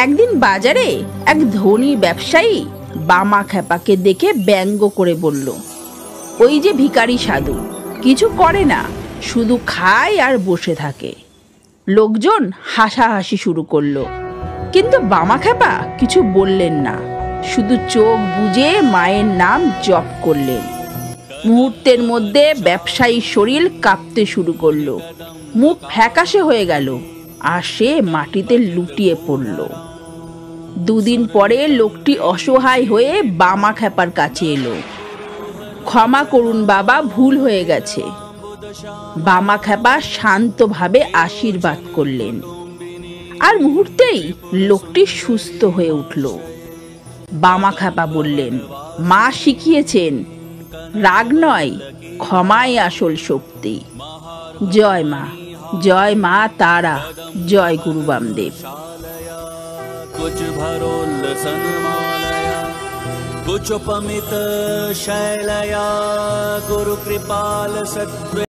একদিন বাজারে এক ধনী ব্যবসায়ী বামা খেপাকে দেখে ব্যঙ্গ করে বলল, ওই যে ভিখারি সাধু, কিছু করে না, শুধু খায় আর বসে থাকে। লোকজন হাসাহাসি শুরু করলো, কিন্তু বামা খেপা কিছু বললেন না, শুধু চোখ বুজে মায়ের নাম জপ করলেন। মুহূর্তের মধ্যে ব্যবসায়ীর শরীর কাঁপতে শুরু করলো, মুখ ফ্যাকাশে হয়ে গেল আর সে মাটিতে লুটিয়ে পড়ল। দুদিন পরে লোকটি অসহায় হয়ে বামা খেপার কাছে এলো। ক্ষমা করুন বাবা, ভুল হয়ে গেছে। বামা খেপা শান্তভাবে আশীর্বাদ করলেন, আর মুহূর্তেই লোকটি সুস্থ হয়ে উঠল। বামা খেপা বললেন, মা শিখিয়েছেন, রাগ নয়, ক্ষমাই আসল শক্তি। জয় মা, জয় মা তারা, জয় গুরু বামদেব। कुछ भरोल सन्मालया, कुछ पमित शैलया, गुरु कृपाल सत्व।